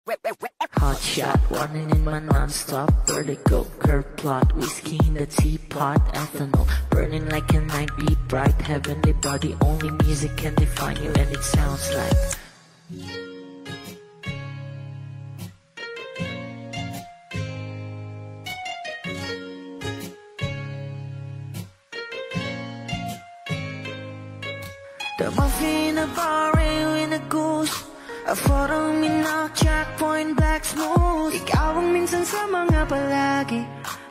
Hot shot, running in my non-stop vertigo. Curve plot, whiskey in the teapot, ethanol burning like a night beat bright. Heavenly body, only music can define you, and it sounds like the muffin in a bar, in a goose. A photo mina, checkpoint, black smooth. Ikaw ang minsan sa mga palagi.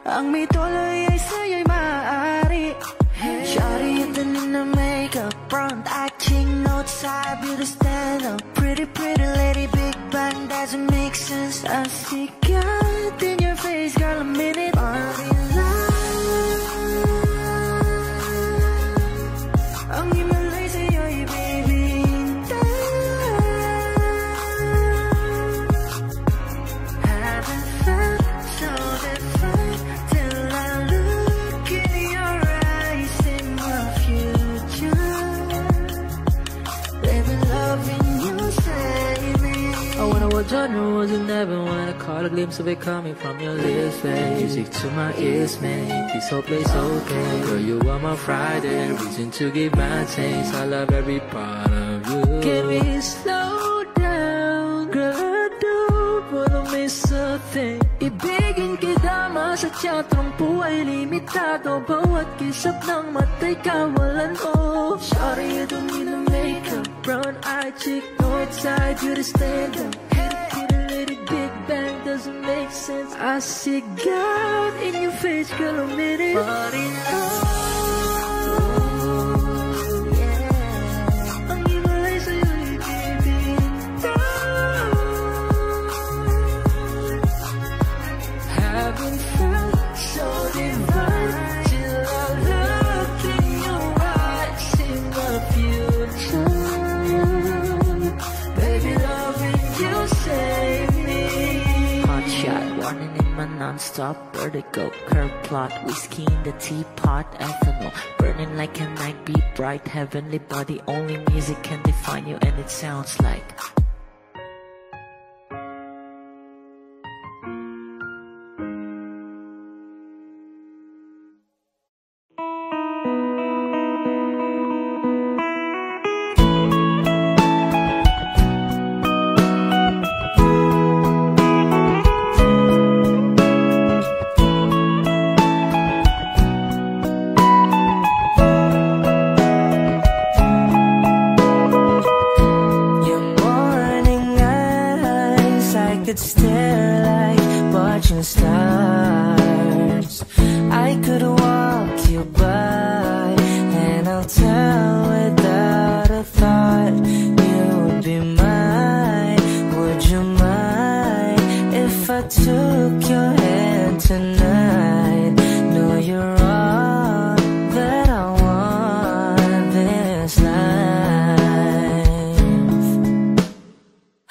Ang may tuloy ay sa'yo'y maaari. Shawty hidden in the makeup, front acting, no side, beauty stand up. Pretty, pretty lady, big bang, doesn't make sense. I see God in your face, girl, a minute. Party life. Ang himalay sa'yo'y baby. Genre wasn't never when I caught a glimpse of it coming from your lips, babe. Music to my ears, man. This whole place okay. Girl, you are my Friday, reason to give my taste. I love every part of you. Can we slow down, girl? I don't wanna miss a thing. Ibigin kita, masadya trompo ay limitado. Bawat kisap ng mata'y kawalan mo. Shawty, you don't need no makeup. Brown-eyed chick, north-side, you to stand up. Big bang doesn't make sense. I see God in your face, girl, a minute. But in love, yeah. Ang himalay sa'yo'y baby. Haven't felt so divine till I look in your eyes in the future. Baby, loving you save me. Hot shot, running in my non-stop vertigo. Curve plot, whiskey in the teapot, ethanol burning like a night beat bright. Heavenly body, only music can define you, and it sounds like stare like watching stars. I could walk you by, and I'll tell without a thought you would be mine. Would you mind if I took your hand tonight? No, you're all that I want this life.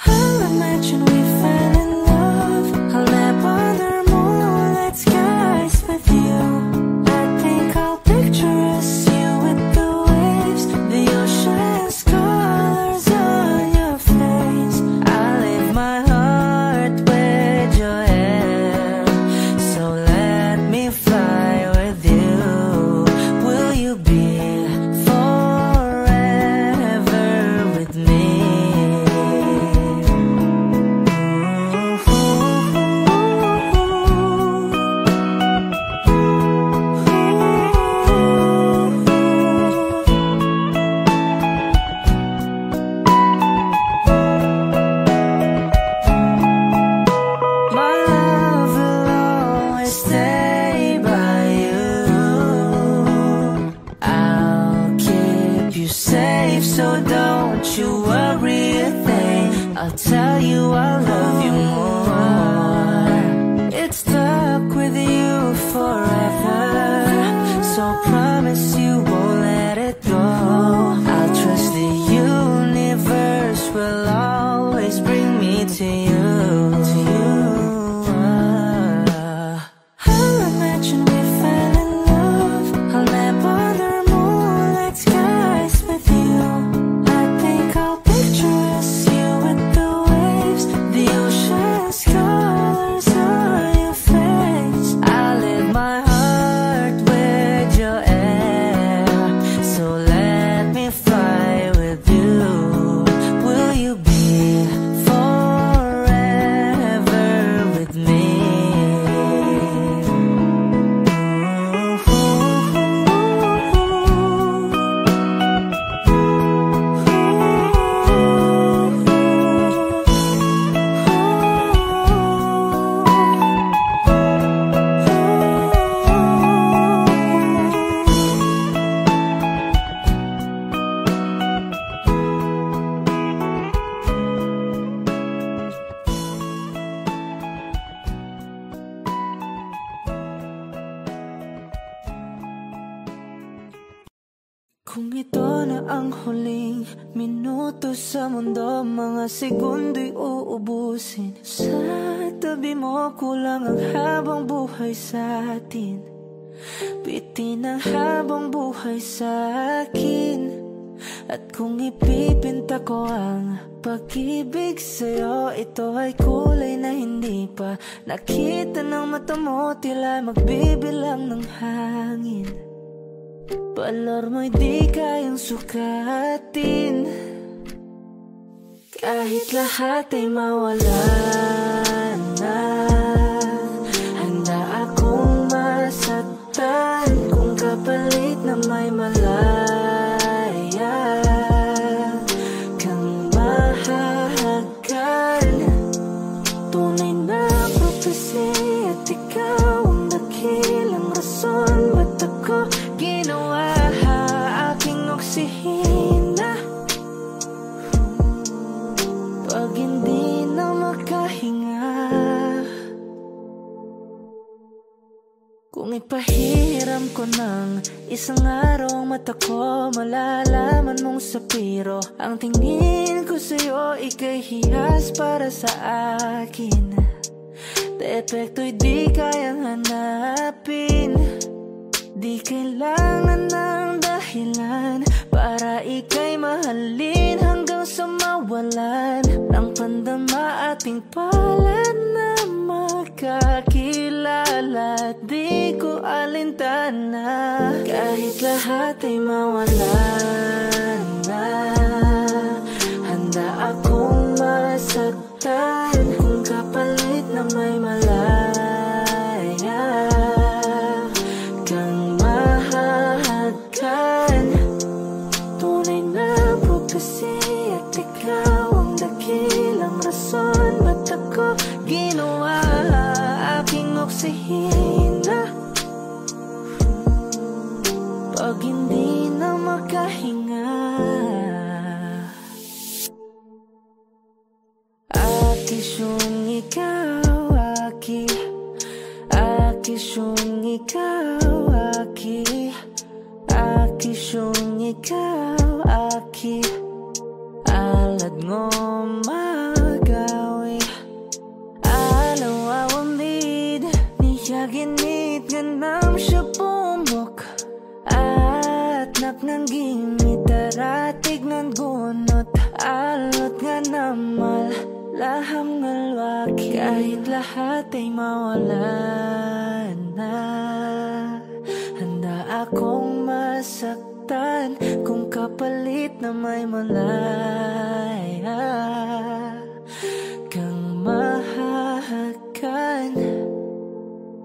I'll imagine we fell in love. I'll nap under moonlit skies with you. I think I'll picture us, you with the waves, the ocean's colors on your face. I leave my heart with your hair. So let Kung ito na ang huling minuto sa mundo, mga segundo'y uubusin. Sa tabi mo kulang ang habang buhay sa atin. Bitin ang habang buhay sa akin. At kung ipipinta ko ang pag-ibig sa'yo, ito ay kulay na hindi pa nakita ng mata mo, tila magbibilang ng hangin. Balor mo'y di kayang sukatin. Kahit lahat ay mawala na, handa akong masaktan kung kapalit na may malaya kang mahahagan. Tunay na prophecy at ikaw ang dakilang rason ba't ako ginawa aking oksihina. Pag hindi na makahinga, kung ipahiram ko ng isang araw mata ko, malalaman mong sapiro ang tingin ko sa'yo, ika'y hiyas para sa akin. Depekto'y di kayang hanapin. Di kailangan ng dahilan para ika'y mahalin hanggang sa mawalan ng pandama ating palad na magkakilala. Di ko alintana kahit lahat ay mawalan na, handa akong masaktan kung kapalit na may malaya kang mahahagan. Tunay na prophecy at ikaw ang dakilang rason ba't ako ginawa aking oksihina. Pag hindi na makahinga, akisyong ikaw, akisyong ikaw, akisyong ikaw, alad ngo magawi alaw awamid niyaginit ganam siya pumok at napnanggimit daratig ng gunot alot nga namal laham ngalwaki. Kahit lahat ay mawalan na, handa akong masaktan kung kapalit na may malaya kang mahahagan.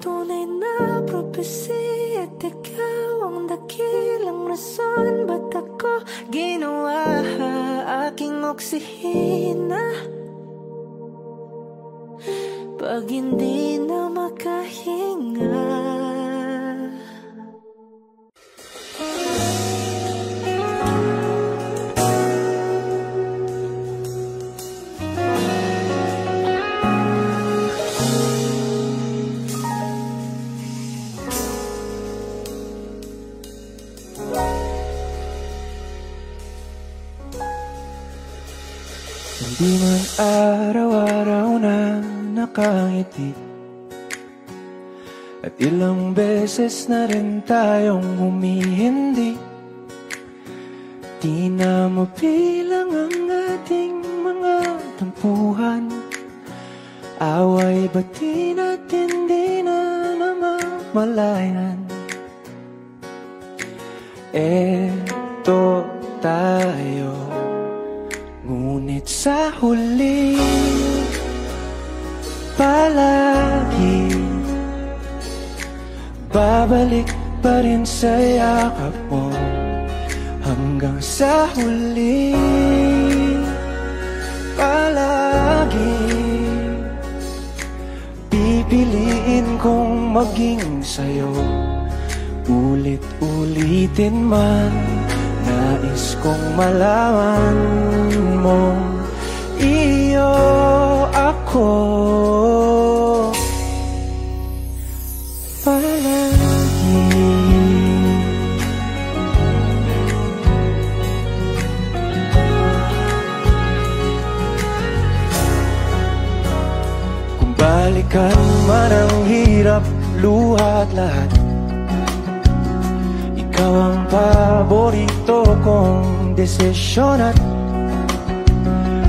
Tunay na prophecy at ikaw ang dakilang rason ba't ako ginawa aking oksihina. Pag hindi na makahinga, hindi man araw-araw na nakangiti at ilang beses na rin tayong humihindi. Di na mabilang ang ating mga tampuhan, away bati natin di na namamalayan. Eto tayo, ngunit sa huli palagi babalik pa rin sa yakap mo hanggang sa huli. Palagi pipiliin kong maging sa'yo, ulit-ulitin man. Nais kong malaman mo, iyo ako palagi. balikan man ang hirap, luha at lahat. Ikaw ang paborito kong desisyon at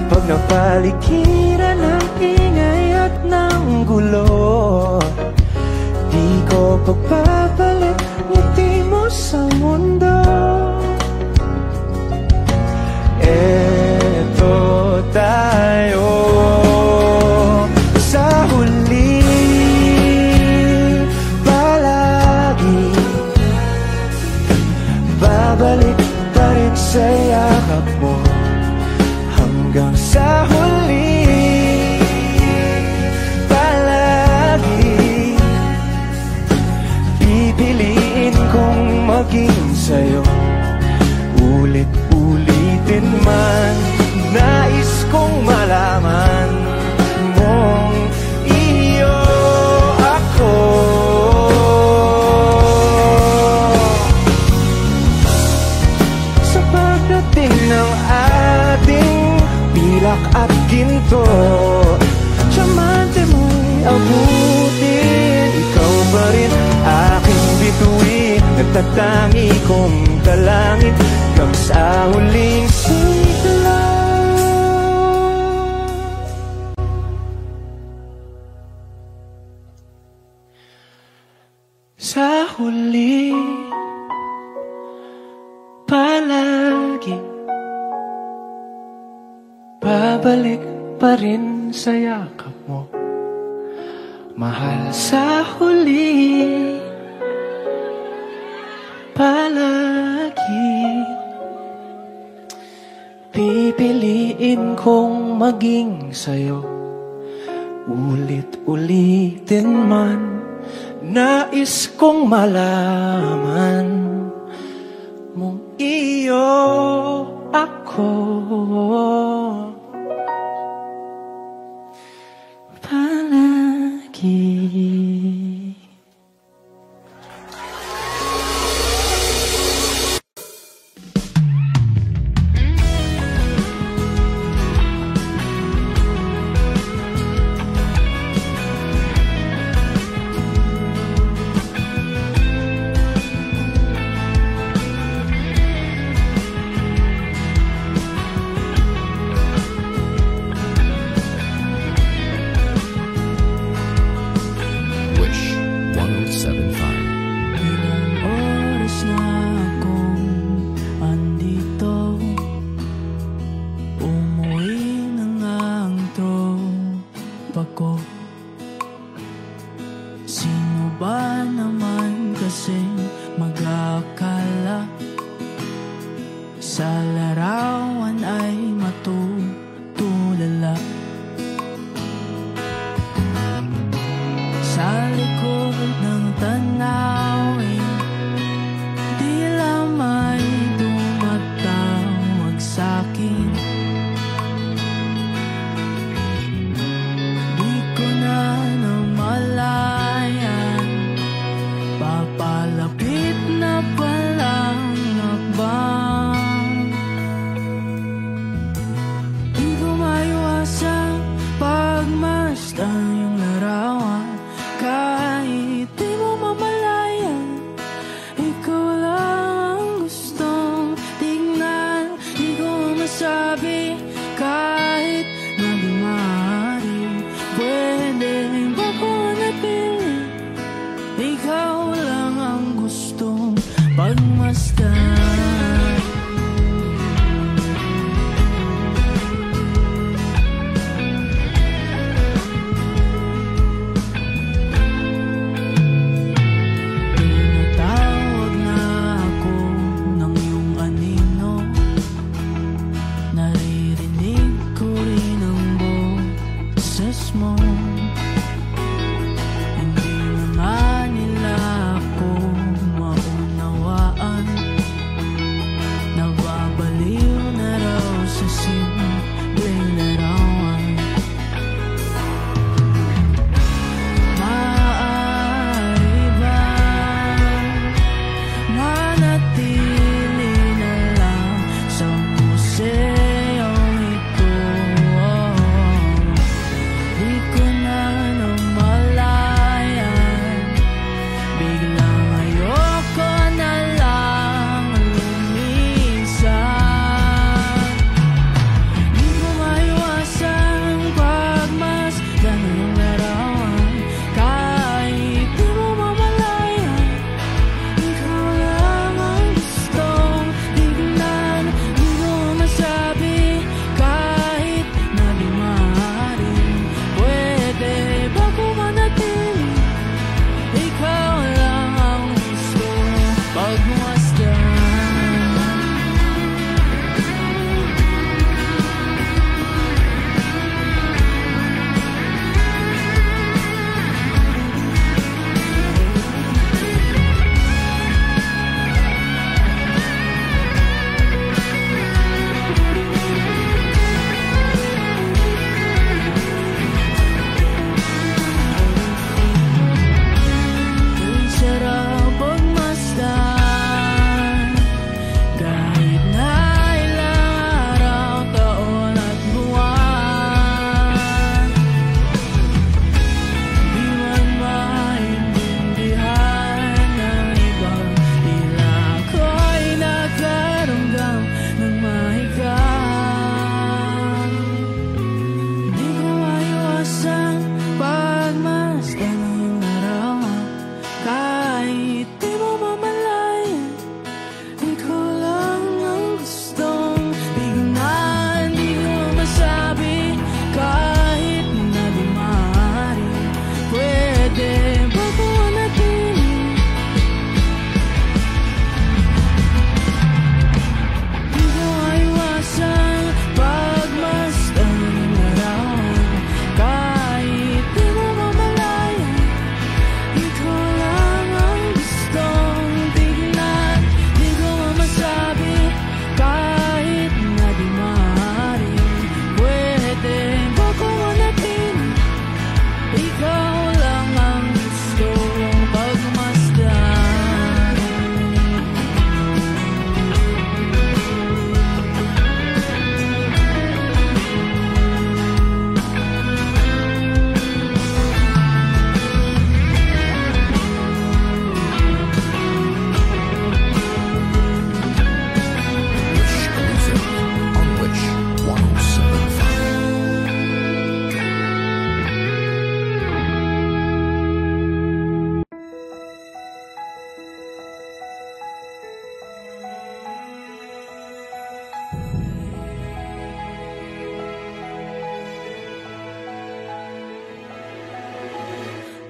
pag napaligiran ng ingay at ng gulo, di ko pagpapalit ngiti mo sa mundo. Eto tayo sa huli, palagi babalik pa rin sa yakap mo. Hanggang sa huli, palagi pipiliin kong maging sa'yo. Ulit-ulitin man, nais kong malaman mong iyo ako. Sa pagdating ng ating pilak at ginto, diamante mo'y abutin. Ikaw pa rin aking bituin, nagtatangi kong dalangin hanggang sa huling sigla. Sa huli, palagi babalik pa rin sa yakap mo, mahal. Sa huli, palagi pipiliin kong maging sa'yo. Ulit-ulitin man, nais kong malaman mong iyo ako. Palagi. Di ko na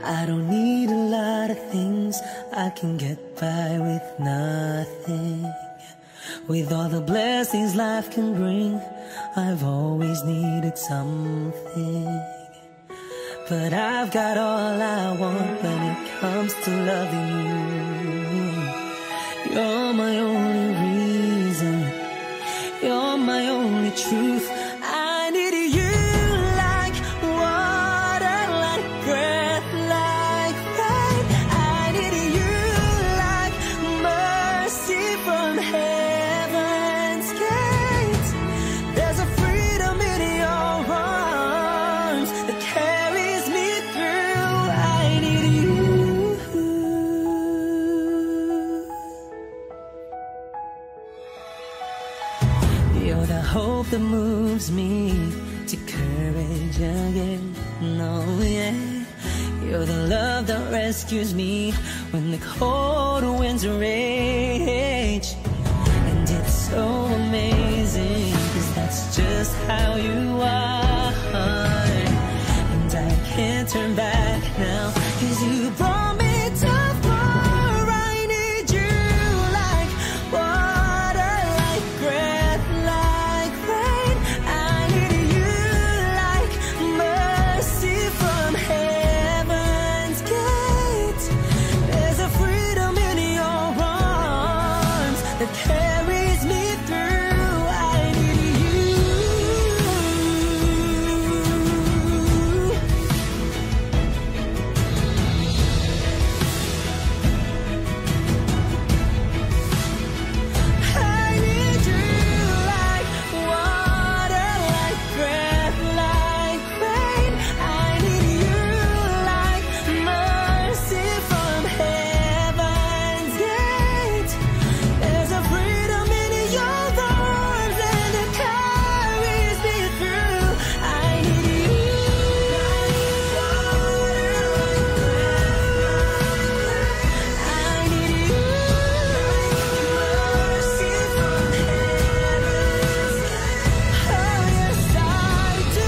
I don't need a lot of things, I can get by with nothing. With all the blessings life can bring, I've always needed something. But I've got all I want when it comes to loving you. You're my only reason, you're my only truth. I need you like water, like breath, like rain. I need you like mercy from heaven's gates. There's a freedom in your arms that carries me through. I need you. You're the hope that moves me to courage again. No, yeah. You're the love that rescues me when the cold winds rage. And it's so amazing, 'cause that's just how you are. And I can't turn back now, 'cause you brought me too far. I need you like water, like breath, like rain. I need you like mercy from heaven's gate. There's a freedom in your arms that carries me through. I need you. I need you like water, like breath, like rain. I need you like mercy from heaven's gate. There's a freedom in your arms and it carries me through. I need you. I need you. Mercy from heaven's gate. Oh yes, I do.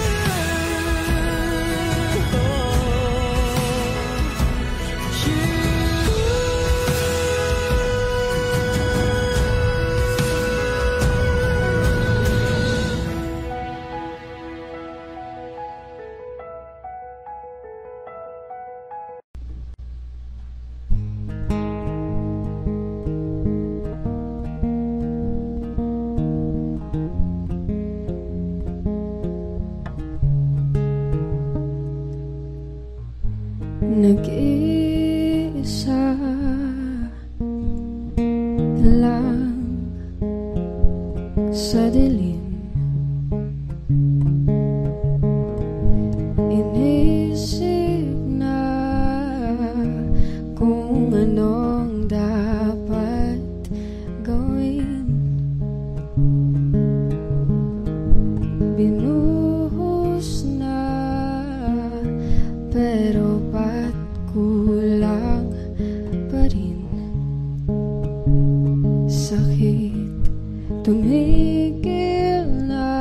Nag-iisa lang sa dilim, inisip na kung anong dapat gawin. Binuhos na pero ba't kulang pa rin? Sakit tumigil na,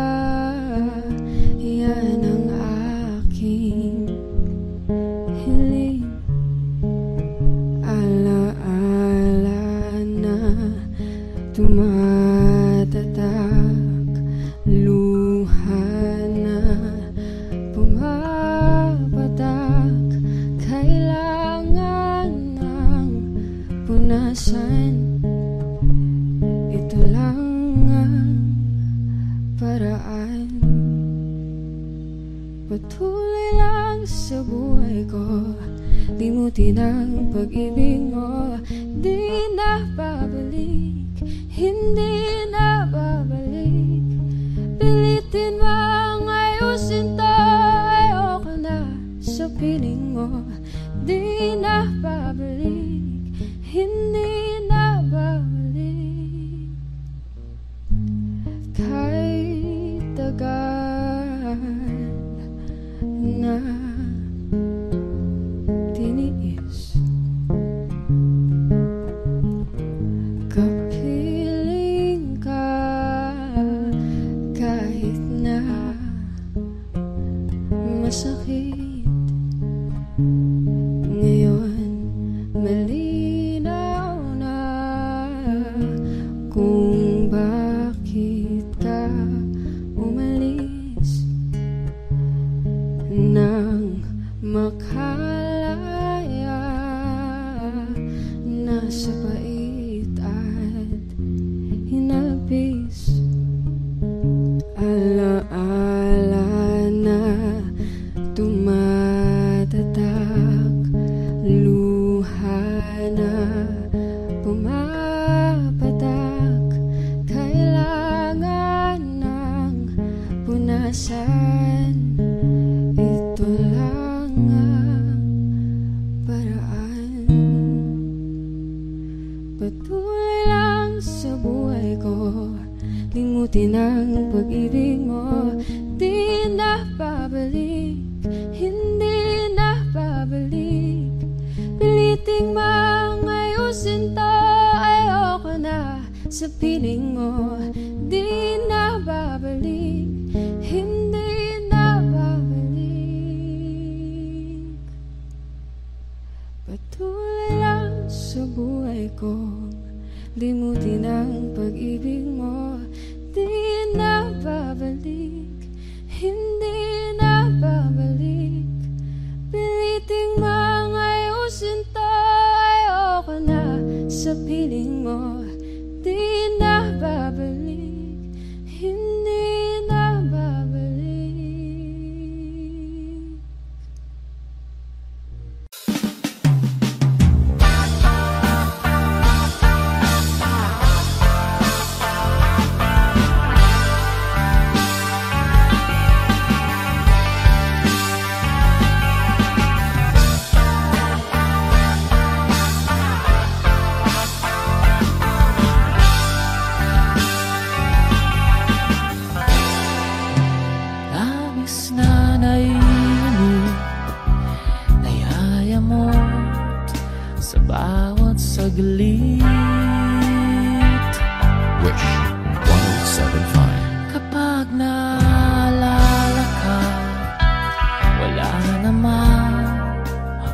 yan ang aking hiling. Alaala na tumatatak, luha na pumapatak. Kailangan ng punasan, ito lang ang paraan. Patuloy lang sa buhay ko, limutin ang pag-ibig mo. Di na babalik, hindi na babalik. Pilitin mang ayusin to, ayoko na sa piling mo. Di na babalik, hindi na babalik. Kahit tagal na tiniis, kapiling ka kahit na masakit. nang makalaya na sa pait at hinapis. Alaala na tumatatak, luha na pumapatak, kailangan ng punasan. Ito lang ang paraan. Patuloy lang sa buhay ko, limutin ang pag-ibig mo. Di na babalik, hindi na babalik. Piliting mang ayusin to, ayoko na sa piling mo. Di na babalik, hindi na babalik. Patuloy lang sa buhay ko, limutin ang pag-ibig mo. Di na babalik, hindi na babalik. Piliting mang ayusin to, ayoko na sa piling mo. Di na babalik, hindi na babalik. Saglit Wish 107.5. Kapag naalala ka, wala naman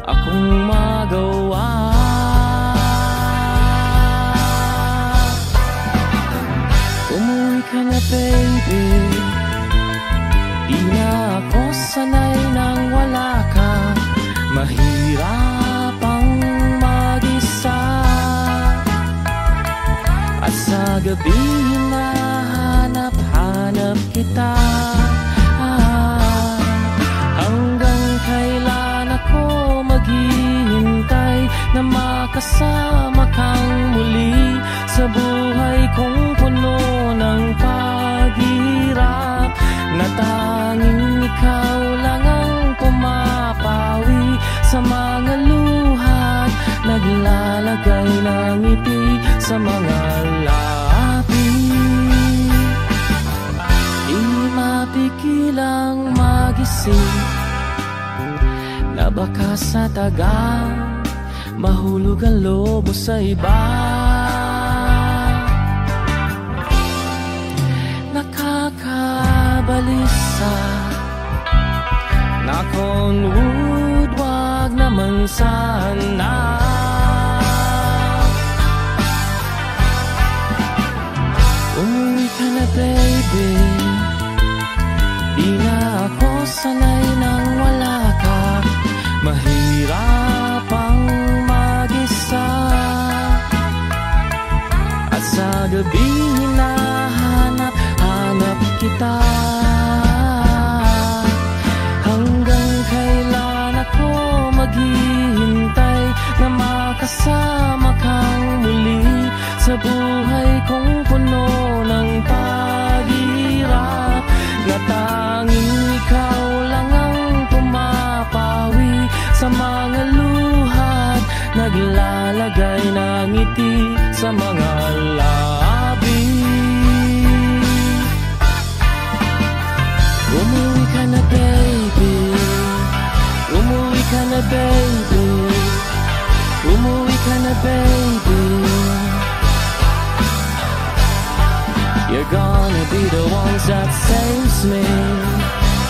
akong magawa. Umuwi ka na baby, di na ako sanay nang wala ka. Mahirap ang mag-isa, at sa gabi hinahanap-hanap kita. Hanggang kailan ako maghihintay na makasama kang muli sa buhay kong puno ng paghihirap, na tanging ikaw lang ang pumapawi sa mga luhat, naglalagay ng ngiti sa mga labi. Di mapigilang magising na baka sa tagal mahulog ang lobo sa iba. Nakakabalisa na kung wood, wag naman sana. Umuwi ka na baby, di na ako sanay nang wala ka. Mahirap ang mag-isa, at sa gabi hinahanap-hanap kita. Hanggang kailan ako maghihintay na makasama kang muli sa buhay kong puno ng paghihirap, na tanging ikaw lang ang pumapawi sa mga luhat, naglalagay ng ngiti sa mga labi. Umuwi ka na baby, umuwi ka na baby, umuwi ka na baby. You're gonna be the ones that saves me.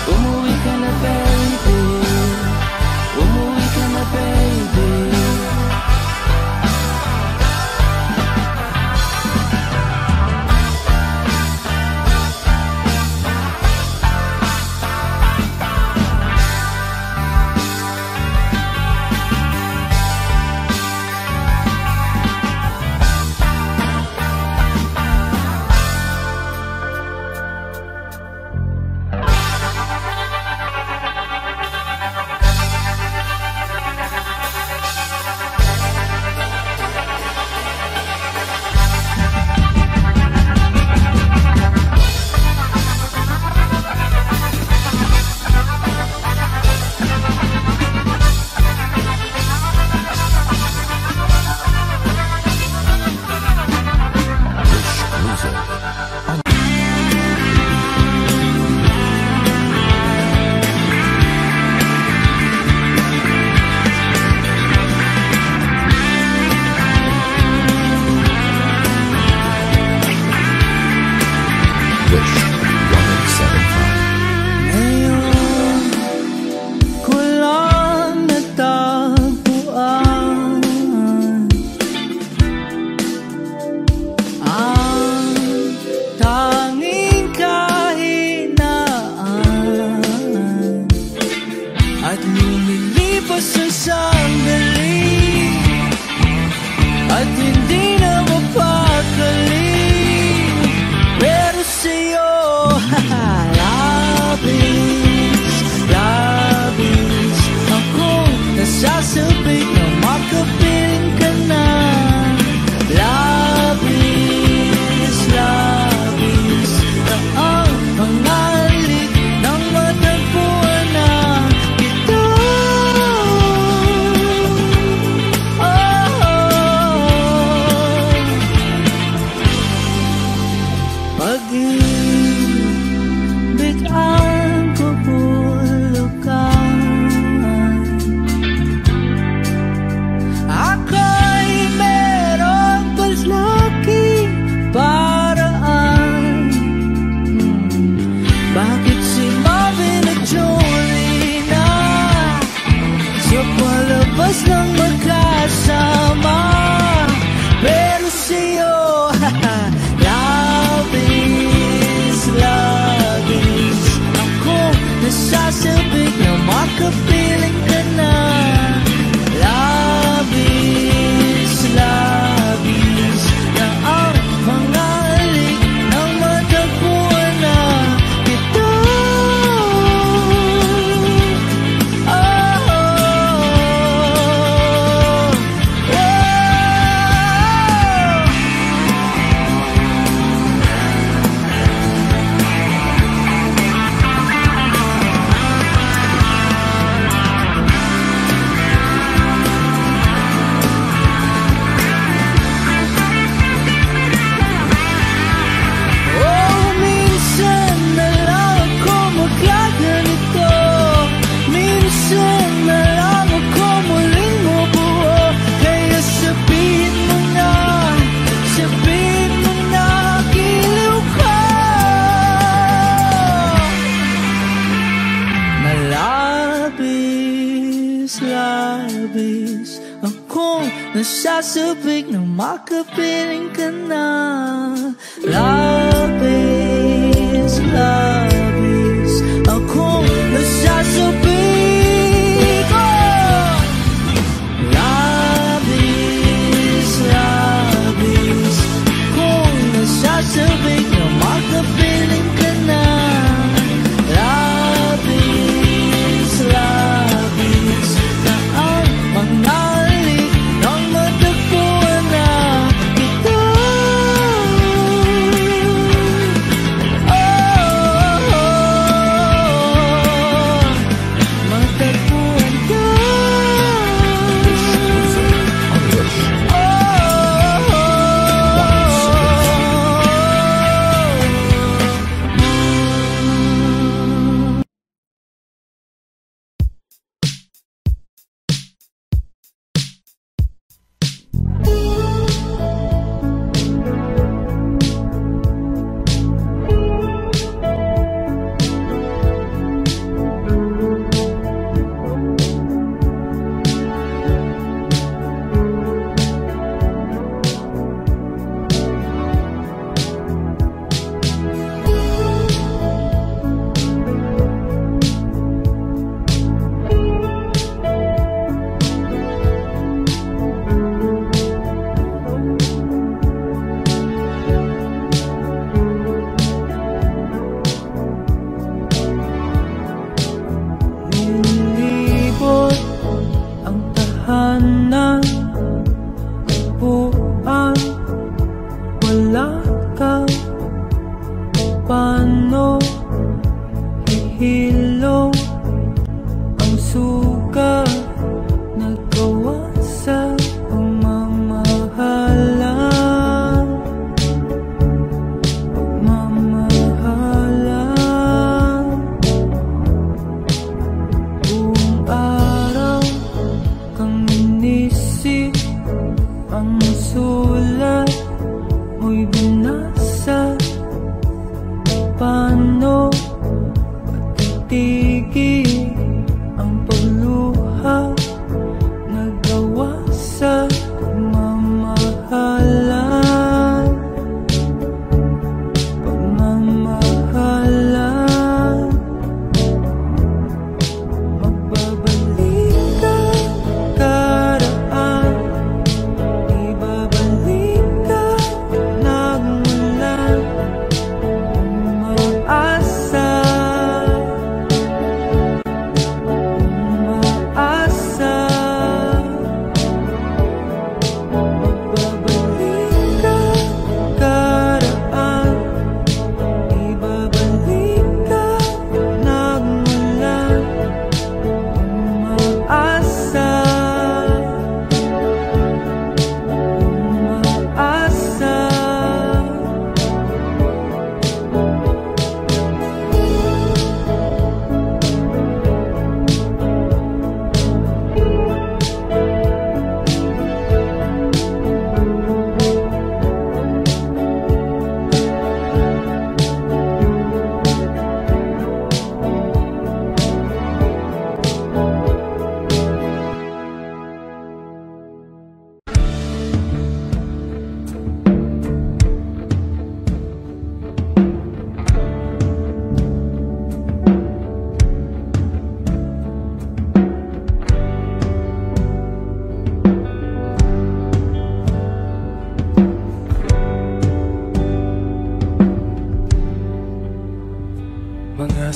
Umuwi ka na baby, umuwi ka na baby. Lumilipas ang sandali at hindi na mapakali, pero sa'yo labis, labis akong nasasabik na makapiling ka na. Labis, labis na ang pangalik ng matagpuan na ito. Pag-ibig ang pupulukan, ako'y merong palagi paraan. Bakit si Marvin at Jolie na sa palabas lang magkasama, pero sa'yo labis, labis akong nasasabik na makapiling ka na. Labis, labis na ang mga alik ng matagpuan na ito. Minsan na lang ako magkaganito, minsan na lang ako muling mabuo. Kaya sabihin mo na giliw ka na labis, labis akong nasasabik na makapiling ka na. Labis, labis akong nasasabik, oh! Labis, labis akong nasasabik na makapiling ka na. Labis, labis na ang pangalik ng matagpuan na ito. Oh,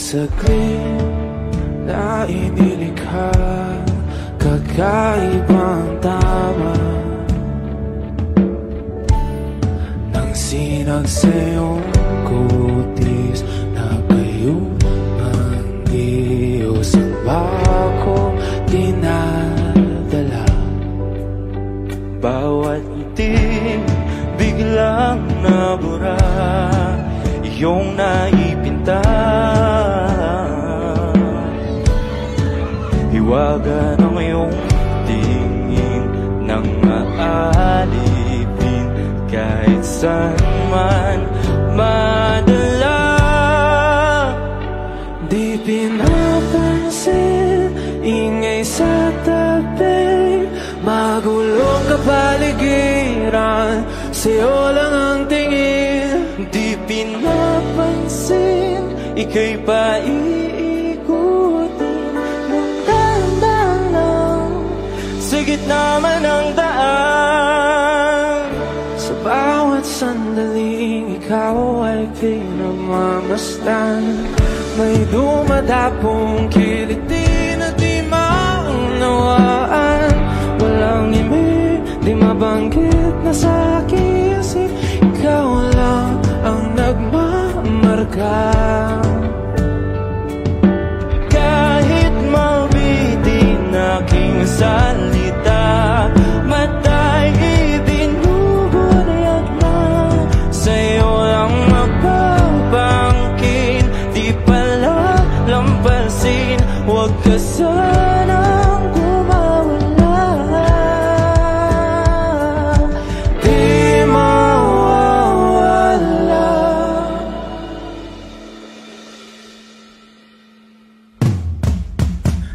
saglit na inilikha, kakaibang tama nang sinag sa iyong kutis na kayong Diyos ang bakong dinadala. Bawat itim biglang nabura, iyong naipinta. Hiwaga ng iyong tingin nang maalipin, kahit saan man madala. Di pinapansin, ingay sa tabi, magulong kapaligiran, sa'yo lang ang tingin. Di pinapansin, ika'y paiikutin ng dahan-dahan lang, sa gitna man ng daan. Sa bawat sandaling ikaw ay pinagmamasdan, may dumadapong kiliti na di maunawaan. Walang ibig, di mabanggit na sa aking isip, ikaw lang ang nagmamarka. Kahit mabitin aking salita, matay ibinubunayag na, sa'yo lang magbabangkin. Di pala lampasin, huwag ka sanang gumawala. Di mawawala.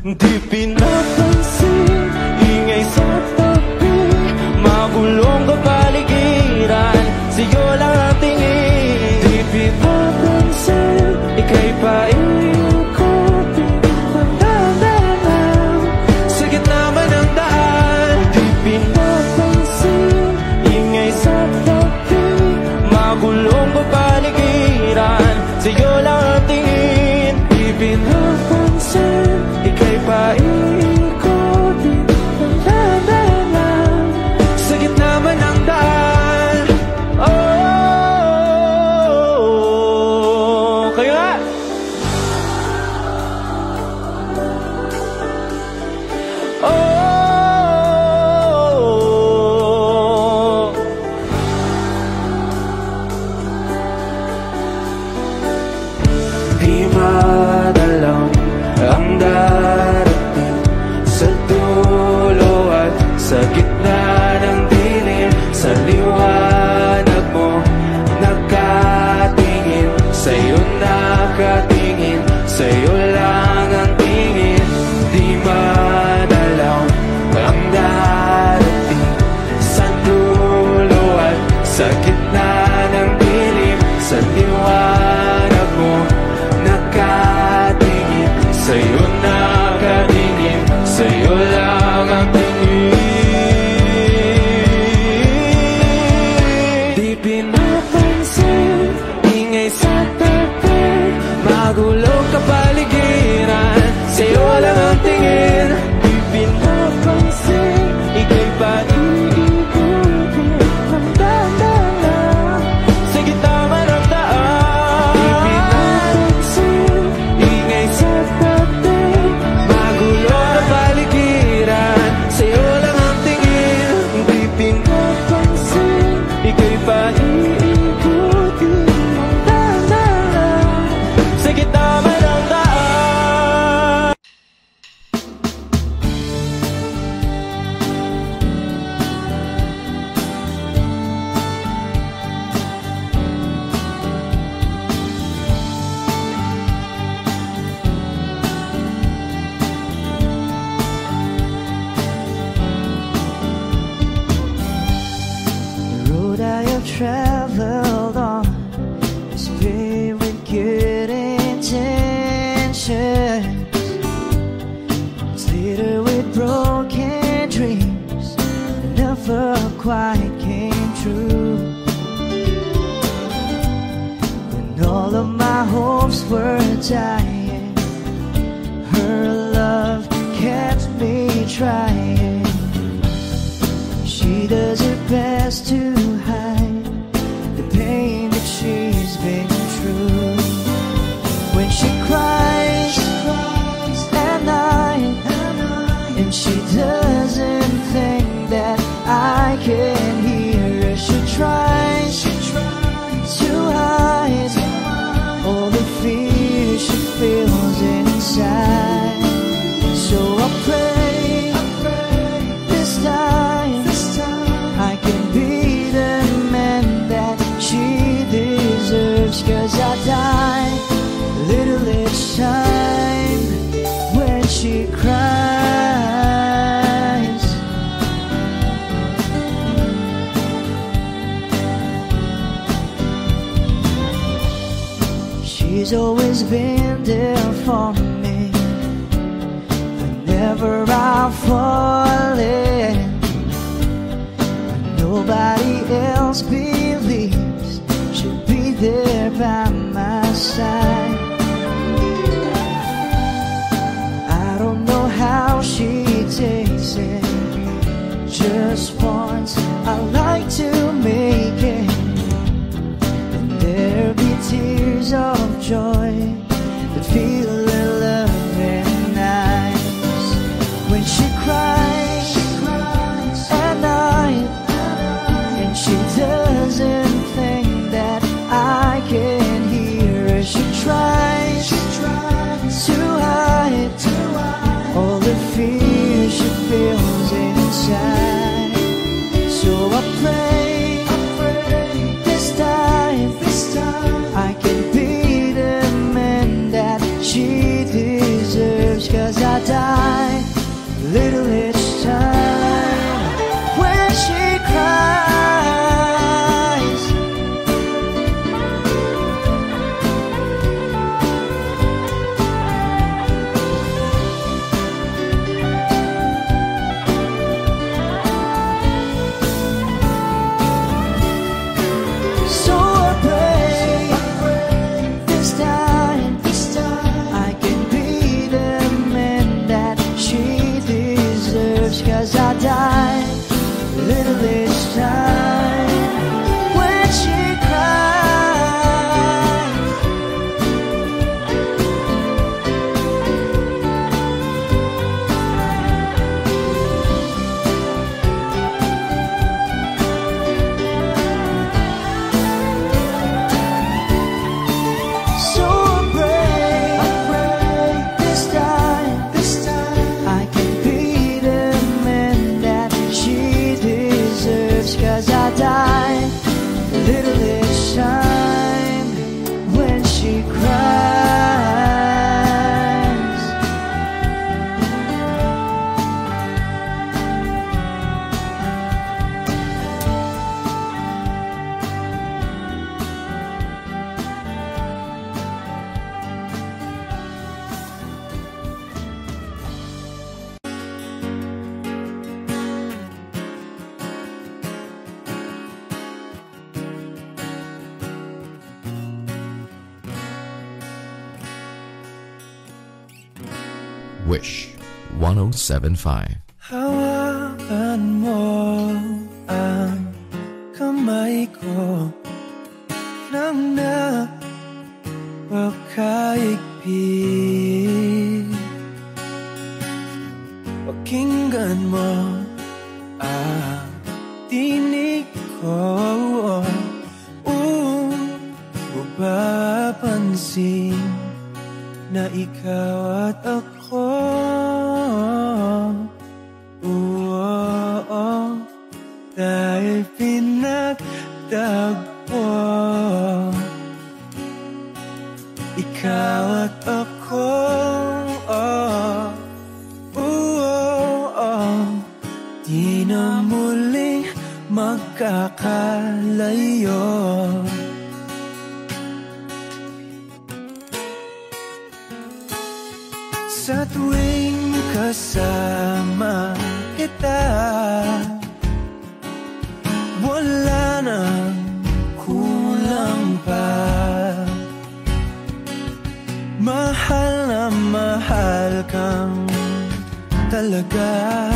Di pinapansin, ingay sa tabi, magulong kapaligiran, sa'yo lang ang tingin. Di pinapansin, ika'y paiikutin ng dahan-dahan, sa gitna man ng daan. Di pinapansin, ingay sa tabi, magulong kapaligiran, sa'yo lang ang tingin. Di pinapansin, ika'y paiikutin ng dahan-dahan, sa gitna man ng daan. Oh, kayo nga! Oh, di madalang ang darating sa dulo at sa gitna ng dilim, sa liwanag mo nakatingin, sa'yo nakatingin, sa'yo lang ang tingin. Di madalang ang darating sa dulo at sa gitna ng dilim, sa liwanag mo nakatingin, sa'yo nakatingin, sa'yo lang ang tingin. Di pinapansin, ingay sa tabi, magulong kapaligiran, sa'yo lang ang tingin. Di pinapansin, ika'y paiikutin ng dahan-dahan, sa gitna man ng daan. Di pinapansin, ingay sa tabi, magulong kapaligiran, sa'yo lang ang tingin. Di pinapansin, ika'y paiikutin ng dahan-dahan, sa gitna man ng daan. The road I have traveled on is paved with good intentions. It's littered with broken dreams that never quite came true. When all of my hopes were dying, trying. She does her best to hide the pain that she's been through. When she cries at night, and she doesn't think that I can hear her, she tries to hide all the fear she feels inside. So I pray this time I can be the man that she deserves. 'Cause I die a little each time when she cries. She's always been there for me whenever I'm falling. When nobody else believes she'll be there by my side. I don't know how she takes it. Just once I like to make it, and there'll be tears of joy that feel a love and eyes. When she cries at night, and she doesn't think that I can hear her, she tries to hide all the fear she feels inside. So I pray this time I can be the man that she deserves. 'Cause I die a little each time when she cries. So I pray this time I can be the man that she deserves. 'Cause I die a little each time when she cries. So I pray this time I can be the man that she deserves. 'Cause I die a little each time when she cries. Wish 107.5. Hawakan mo ang kamay ko nang napakaigpit. Pakinggan mo ang tinig ko, mapapansin na ikaw at ako. Dahil pinagtagpo, ikaw at ako. Di na muling magkakalayo. Sa tuwing kasama kita, wala nang kulang pa. Mahal na mahal kang talaga.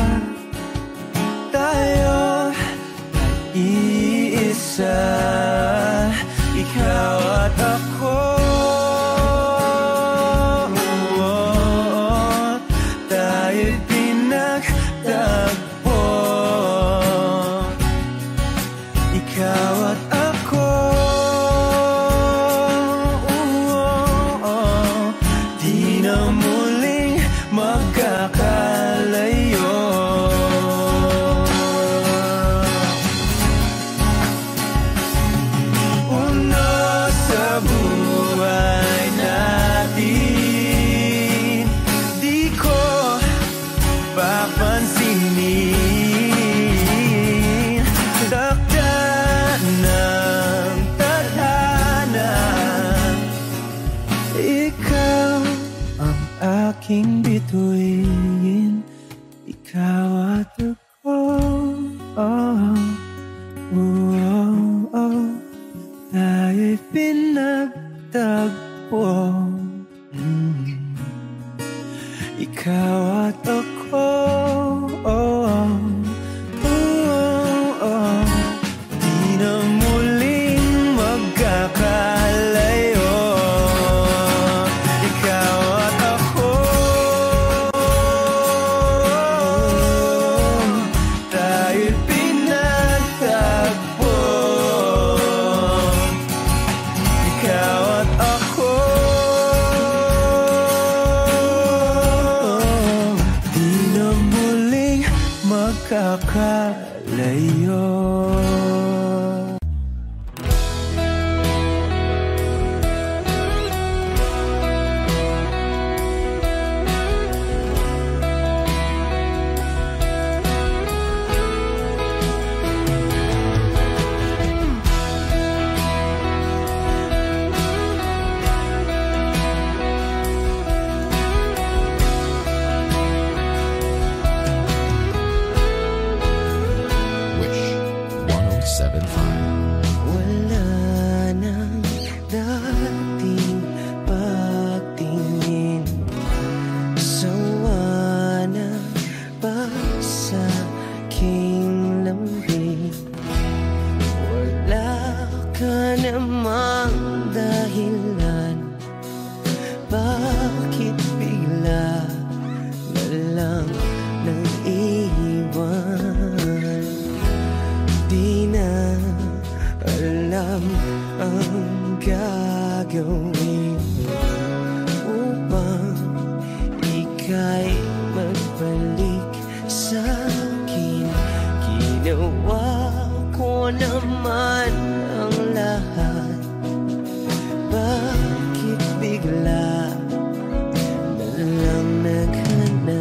aking bituin, ikaw at ako. Tayo'y pinagtagpo. Ikaw at ako. Di na muling magkakalayo. Ikaw at ako. Tayo'y pinagtagpo. Ikaw at ako. Di na muling magkakalayo. Wish 107.5. Wala nang dating pagtingin, sawa na ba sa aking lambing? Wala ka namang dahilan, bakit bigla na lang nang iwan? Di na alam ang gagawin upang ika'y magbalik sa akin. Ginawa ko naman ang lahat, bakit bigla na lang naghanap?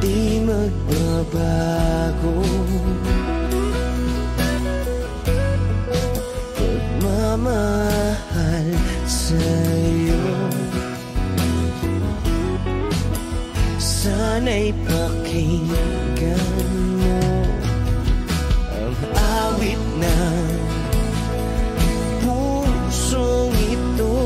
Di magbabago pagmamahal sa'yo. Sana'y pakinggan mo ang awit ng pusong ito.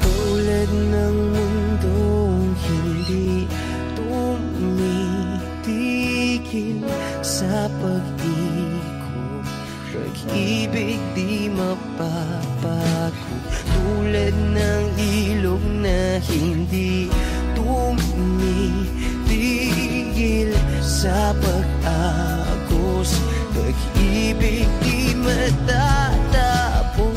Tulad ng mundong hindi tumitigil sa pag-ikot, pag-ibig di mapapago. Tulad ng ilog na hindi tumitigil sa pag-agos, pag-ibig di matatapos.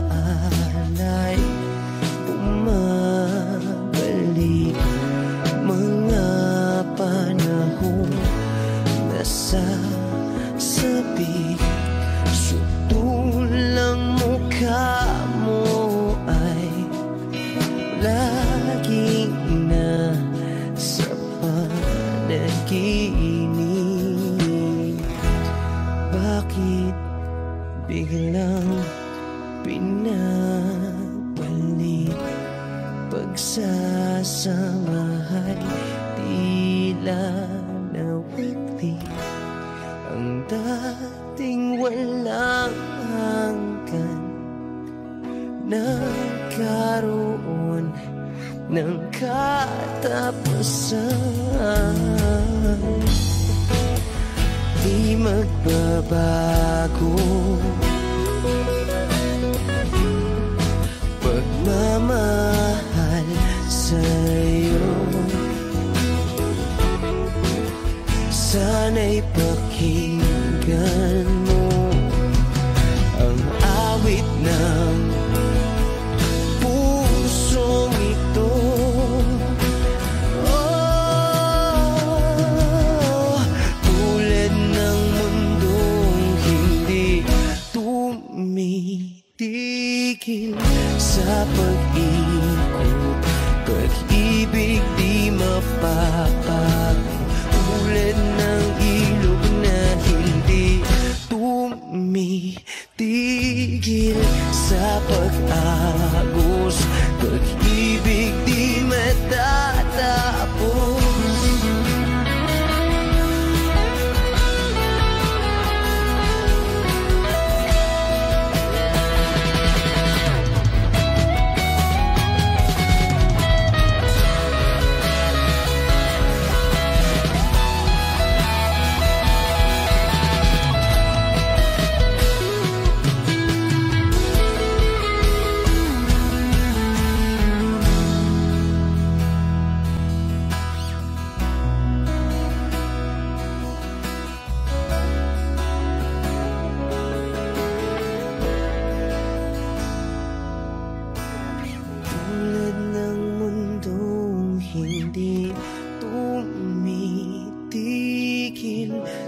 Alaala'y bumabalik, mga panahon na sasabik. Sutulang mukha mo ay laging nasa panaginip. Bakit biglang pinabalik? Pagsasamahay tila nawagli, ang dating walang hanggan nagkaroon ng katapusan. Di magbabago pagmamahal sa'yo. Sana'y pakinggan mo ang awit ng pusong ito. Tulad ng mundong hindi sa pag-ikot. Pag-ibig di mapapago, tulad ng ilog na hindi tumitigil sa pag-agos. Pag-ibig di matatapos.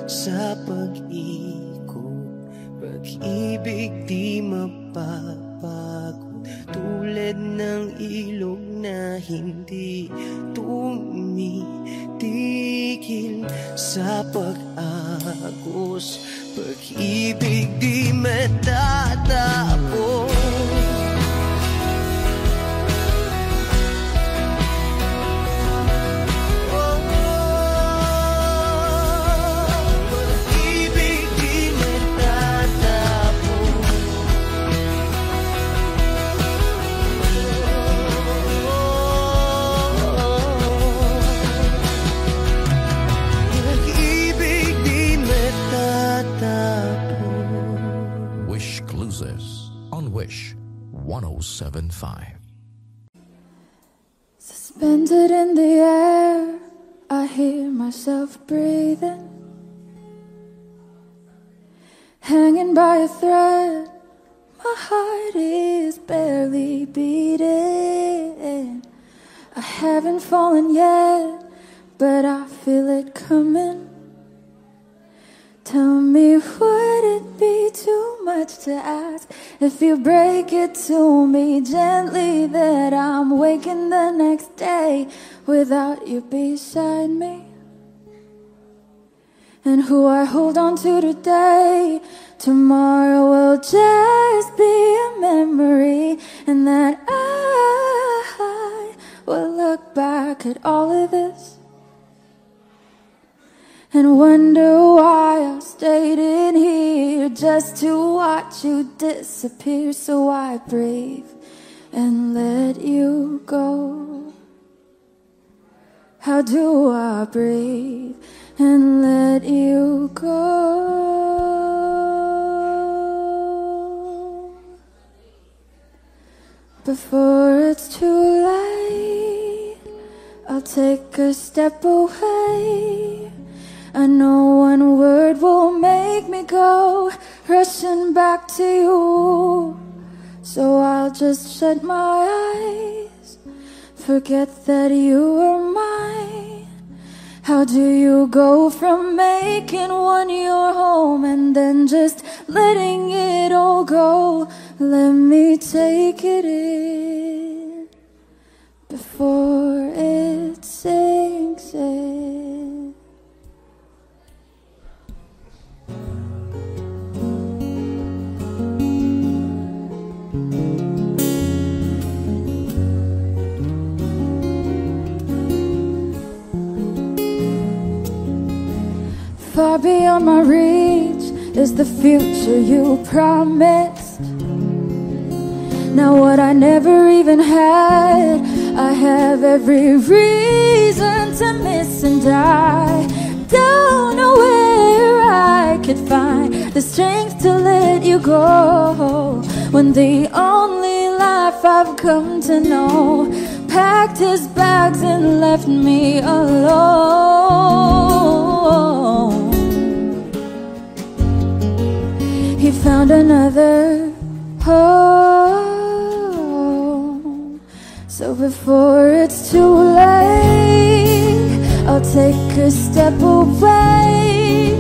Sa pag-ikot, pag-ibig di mapapago, tulad ng ilog na hindi tumitigil sa pag-agos. Pag-ibig di matatapos. On Wish 107.5. Suspended in the air, I hear myself breathing, hanging by a thread. My heart is barely beating. I haven't fallen yet, but I feel it coming. Tell me, would it be too much to ask if you break it to me gently that I'm waking the next day without you beside me? And who I hold on to today, tomorrow will just be a memory, and that I will look back at all of this and wonder why I stayed in here just to watch you disappear. So I breathe and let you go. How do I breathe and let you go before it's too late? I'll take a step away. I know one word will make me go rushing back to you. So I'll just shut my eyes, forget that you were mine. How do you go from making one your home and then just letting it all go? Let me take it in before it sinks in. Far beyond my reach is the future you promised. Now what I never even had, I have every reason to miss, and I don't know where I could find the strength to let you go, when the only life I've come to know packed his bags and left me alone. He found another home. So before it's too late, I'll take a step away.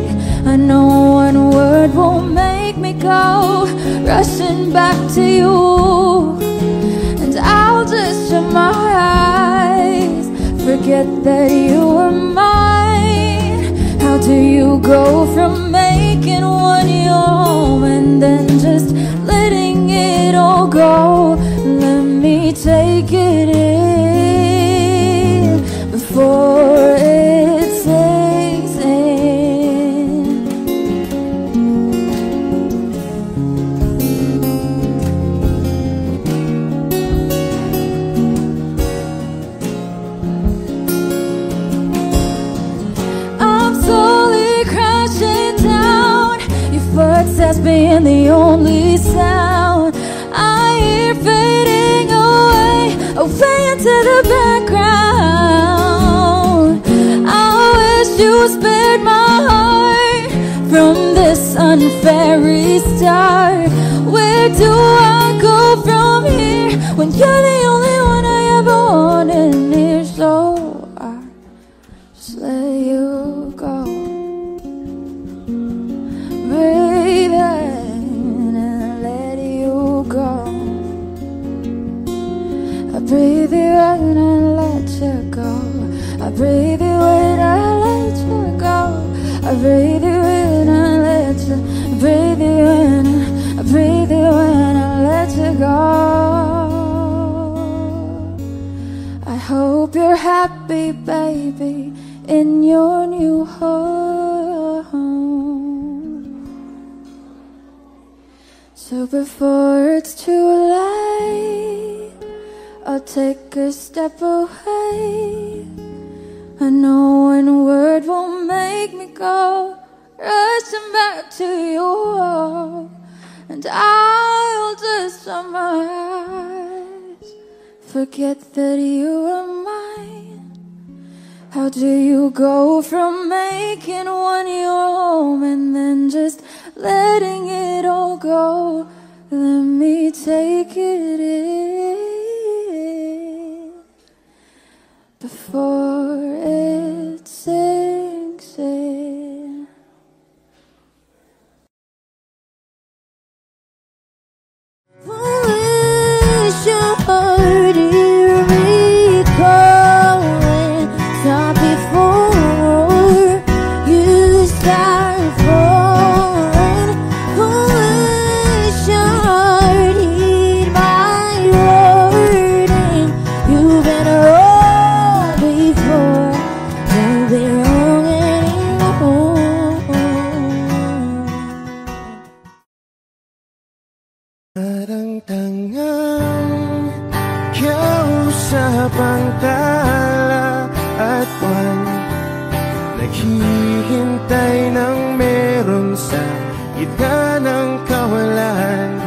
I know one word won't make me go rushing back to you. go. Let me take it in before it sinks in. I'm slowly crashing down, your footsteps being the only sound I hear fading away, away into the background. I wish you spared my heart from this unfair restart. Where do I go from here when you're the only one I ever wanted near? So I just let you go, baby, and let you go. I breathe you in and let you go. I breathe you in and let you go. I breathe you in and let you, breathe you in, I breathe you in and let you go. I hope you're happy, baby, in your new home. So before it's too late, I'll take a step away. I know one word won't make me go rushing back to you, and I'll just summarize. Forget that you are mine. How do you go from making one your home and then just letting it all go? Let me take it in before it sinks in. Wish your heart hear me calling. Stop before you start falling. Wish your heart heed my warning. You've been wrong before, don't be wrong anymore. Parang tangang kausap ang tala at buwan, naghihintay ng meron sa gitna ng kawalan.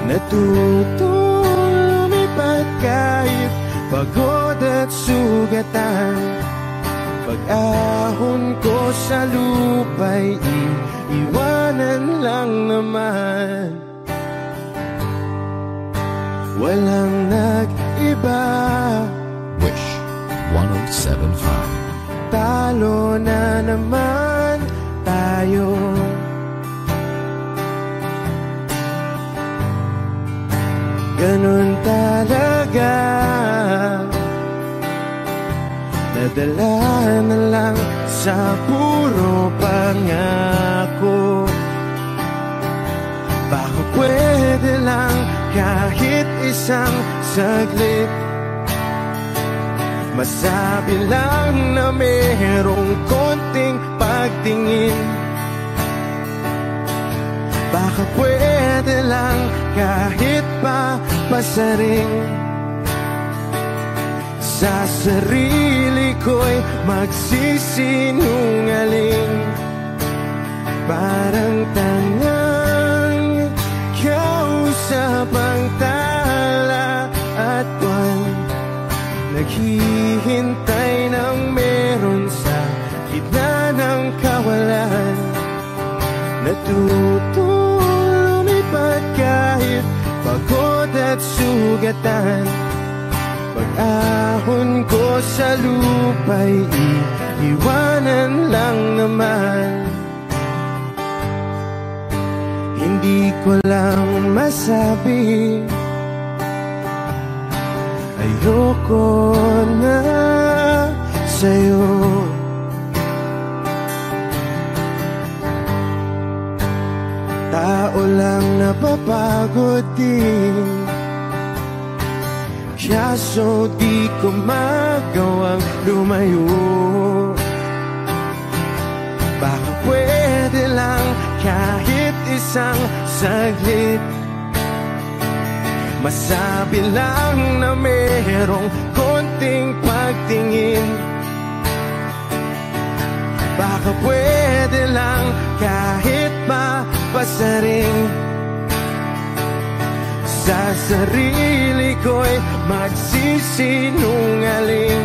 Natutong lumipad kahit pagod at sugatan. Pag-ahon ko sa lupa'y iiwanan lang naman. Walang nag-iba, Wish 107.5. talo na naman tayo. Ganun talaga, nadala na lang sa puro pangako. Baka pwede lang kahit isang saglit, masabi lang na merong konting pagtingin. Baka pwede lang kahit pa pasaring sa sarili ko'y magsisinungaling. Parang tangang kausap ang tala at buwan, naghihintay ng meron sa gitna ng kawalan. Natutong lumipad kahit pagod at sugatan. Pag-ahon ko sa lupa'y iiwanan lang naman. Hindi ko lang masabi, ayoko na sa'yo. Tao lang napapagod atin. Kaso di ko magawang lumayo. Baka pwede lang kahit isang saglit, masabi lang na merong konting pagtingin. Baka pwede lang kahit mapasaring sa sarili ko'y magsisinungaling.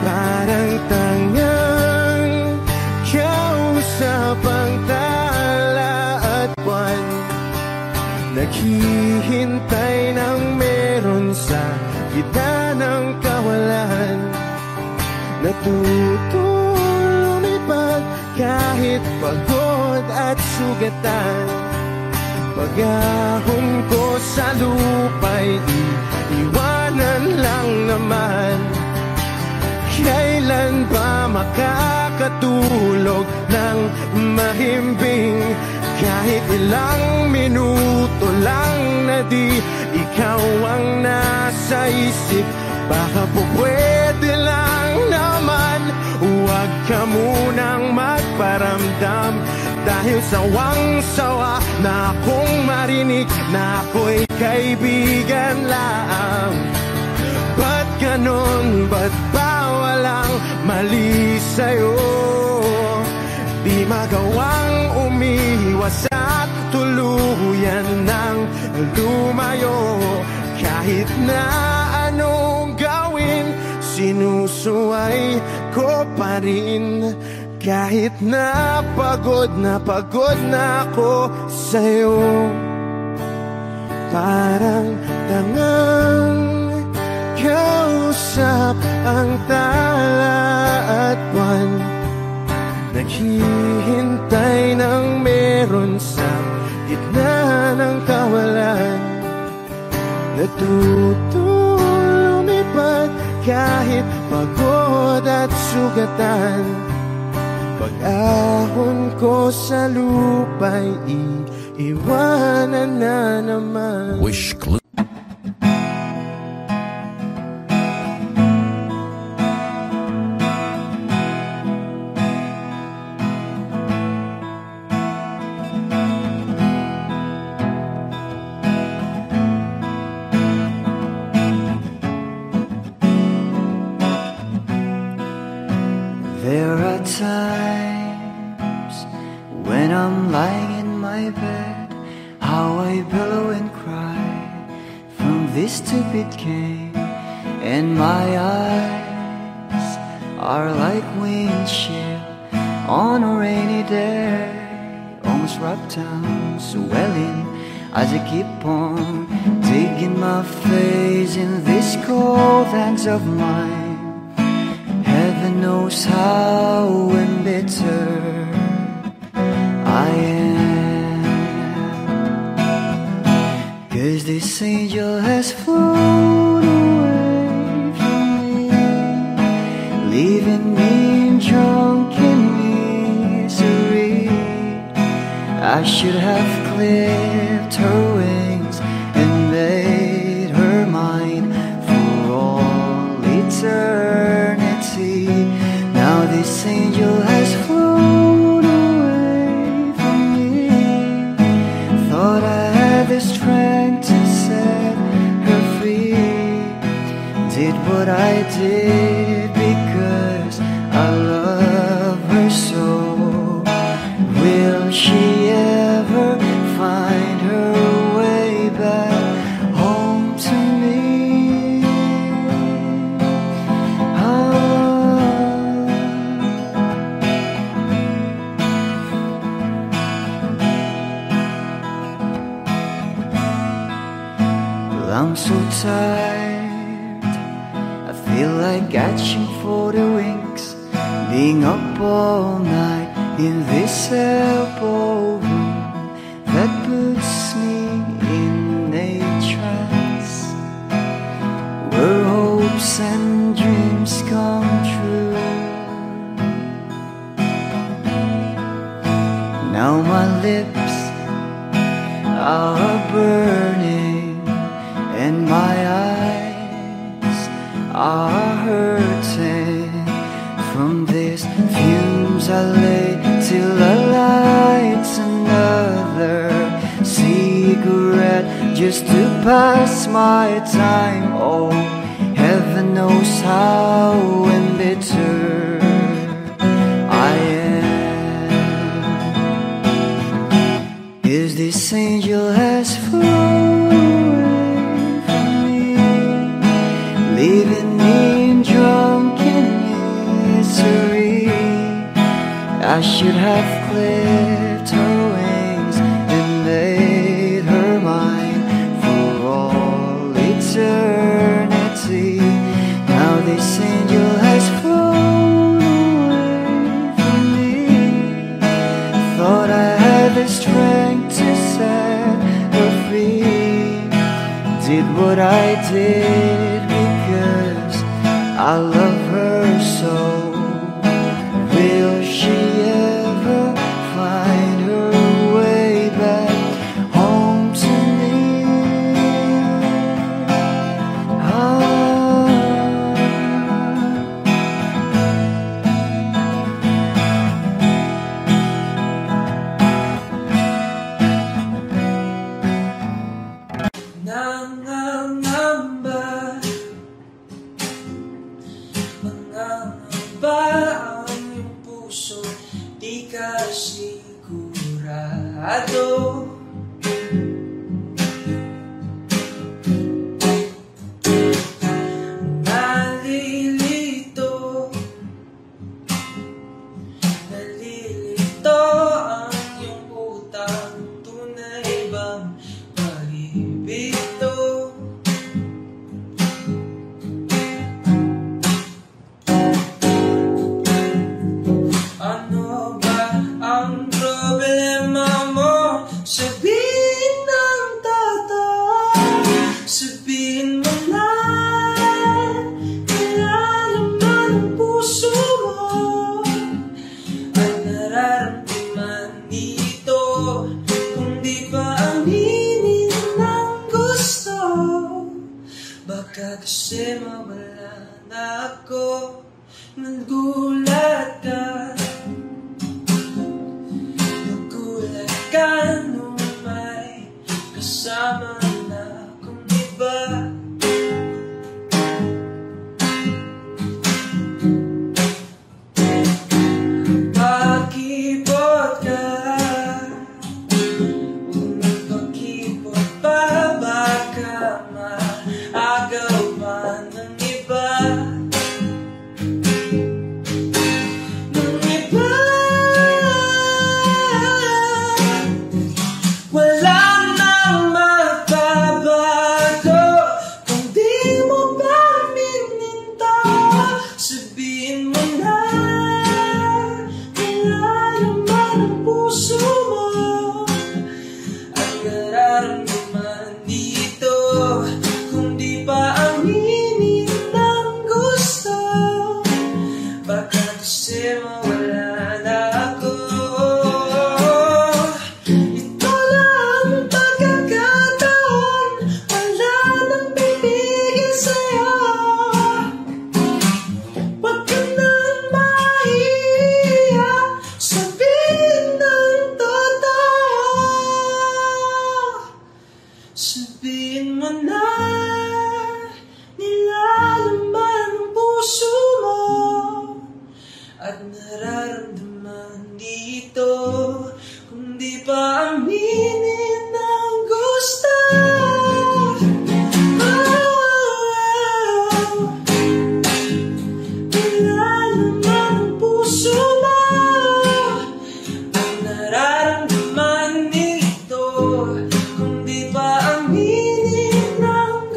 Parang tangang kausap ang tala at buwan, naghihintay ng meron sa gitna ng kawalan. Natuto lumipad kahit pagod at sugatan. Pag-ahon ko sa lupa'y iwanan lang naman. Kailan ba makakatulog ng mahimbing? Kahit ilang minuto lang na di ikaw ang nasa isip. Baka po pwede lang naman, huwag ka munang magparamdam. Dahil sawang-sawa na akong marinig na ako'y kaibigan lang. Ba't ganon? Ba't ba walang mali sa'yo? Di magawang umiwas at tuluyan ng lumayo. Kahit na anong gawin, sinusuway ko pa rin. Kahit na pagod na ako sa'yo. Parang tangang kausap ang tala at buwan, naghihintay ng meron sa gitna ng kawalan. Natuto lumipad kahit pagod at sugatan. Pag-ahon ko sa lupa'y iiwanan na naman. Wish Clue. There are times when I'm lying in my bed, how I billow and cry from this stupid game, and my eyes are like windshield on a rainy day, almost rubbed down, swelling as I keep on digging my face in these cold hands of mine. Heaven knows how embittered I am, 'cause this angel has flown away from me, leaving me in drunken misery. I should have clipped her wings and made her mine for all eternity. Now this angel has flown away from me. Thought I had the strength to set her free. Did what I did because I love her so. Will she ever find her way back home to me? I'm so tired, I feel like catching for the wings, being up all night in this elbow room that puts me in a trance, where hopes and dreams come true. Now my lips are burning past my time. Oh, heaven knows how embittered I am. Is this angel has flown away from me, leaving me in drunken misery? I should have clipped her wings and made her mine for all eternity. Now this angel has flown away from me. Thought I had the strength to set her free. Did what I did because I love her so. Will she ever find her way back home to me? Nangangamba, mangangamba ang iyong puso, di ka sigurado. Nalilito ang iyong utang, tunay bang pag-ibig to? Ano ba ang problema mo? Sabihin ng totoo, sabihin mo na nilalaman ang puso mo. Ang nararamdaman dito, kung di pa aminin ng gusto. Baka kasi mawala na ako, nagulat ka. Nagulat ka nung may kasama na akong iba. Pakipot ka, kung nagpakipot pa, baka maagaw pa ng iba. Ng iba. Wala nang magbabago kung di mo ba mininta. Sabihin mo na nilalaman ang puso mo. Ang nararamdaman dito, kung di pa aminin ng gusto. Baka kasi mawala na ako. Ito lang ang pagkakataon, wala nang bibigyan sa'yo. Huwag ka nang mahiya, sabihin ng totoo. Sabihin mo na nilalaman ang puso mo. At nararamdaman dito, kung di pa aminin ng gusto. Nilalaman ang puso mo. At nararamdaman dito, kung di pa aminin ng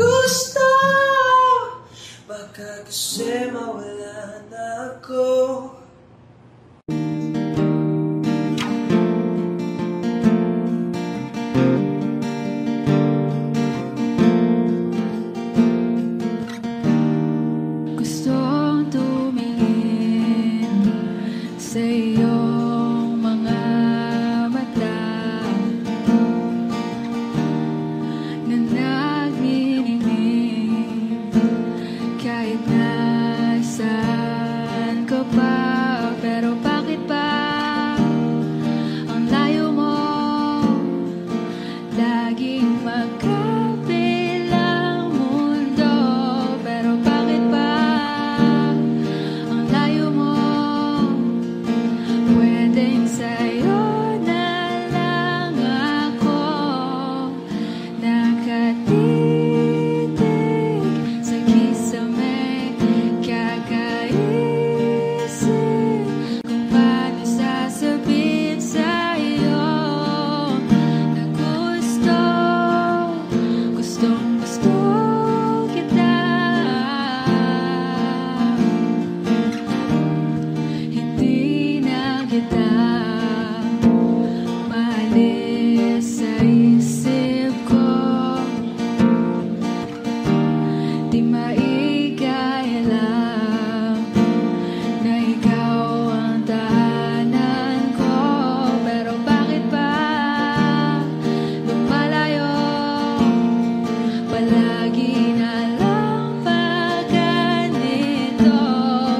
palagi na lang pagganito.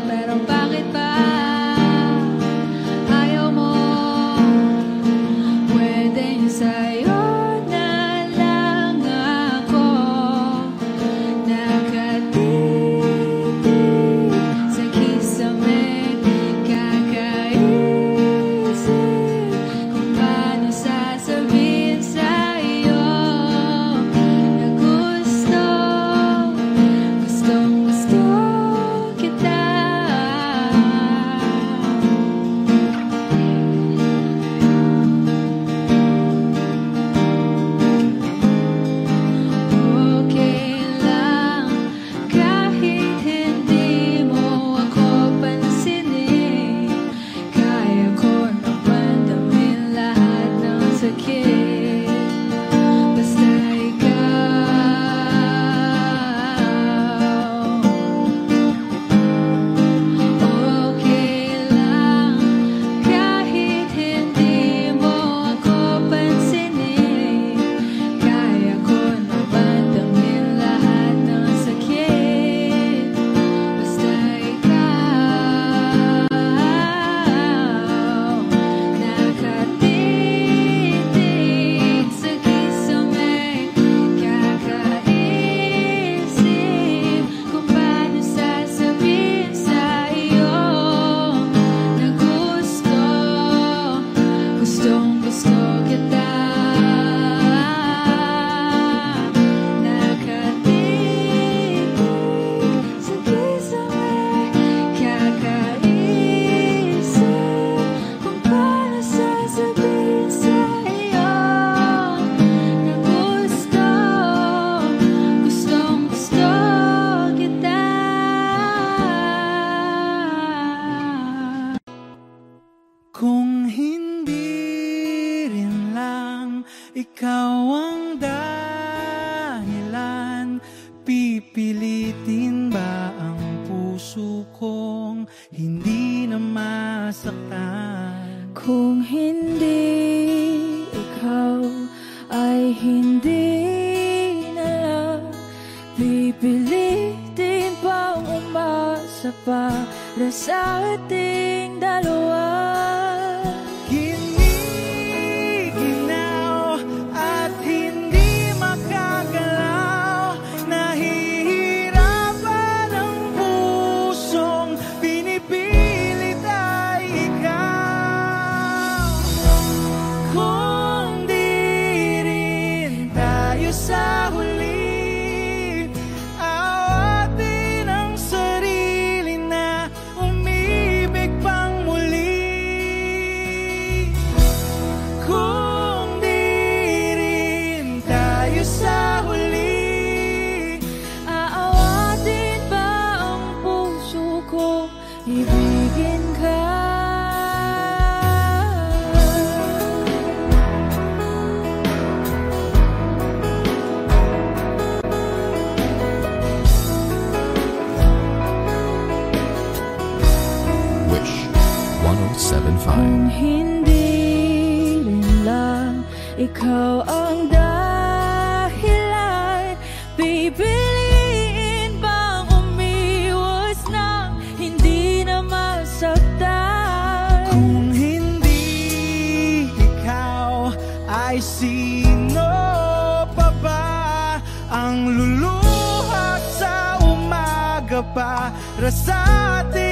Pero bakit ba ayaw mo? Pwedeng sa'yo na lang ako nakatitig sa kisame. Kakaisip kung paano sasabihin sa'yo na gustong-gusto kita. Okay lang kahit hindi mo ako pansinin. Kaya ko naman damhin lahat ng sakit. Basta ikaw. Okay lang kahit hindi mo ako pansinin. Kaya ko naman damhin lahat ng sakit. Basta ikaw. Nakatitig sa kisame. Kakaisip kung paano sasabihin sa'yo na gustong-gusto kita. Nakatitig sa kisame. Kakaisip kung paano sasabihin sa'yo na gustong-gusto kita. Kung hindi rin lang ikaw ang dahilan, pipilitin ba ang puso kong hindi na masaktan? Kung hindi ikaw ay hindi na lang, pipilitin bang umasa para sa ating dalawa? Giniginaw at hindi makagalaw, nahihirapan ang pusong pinipilit ay ikaw. Kung di rin tayo sa huli, awatin ang sarili na umibig pang muli. Kung di rin tayo sa huli, Aawatin ba ang puso ko, ibigin ka? Wish 1075. Kung hindi rin lang ikaw ang dahilan, pipiliin bang umiwas ng hindi na masaktan? kung hindi ikaw, ay sino pa ba ang luluhat sa umaga para sa atin?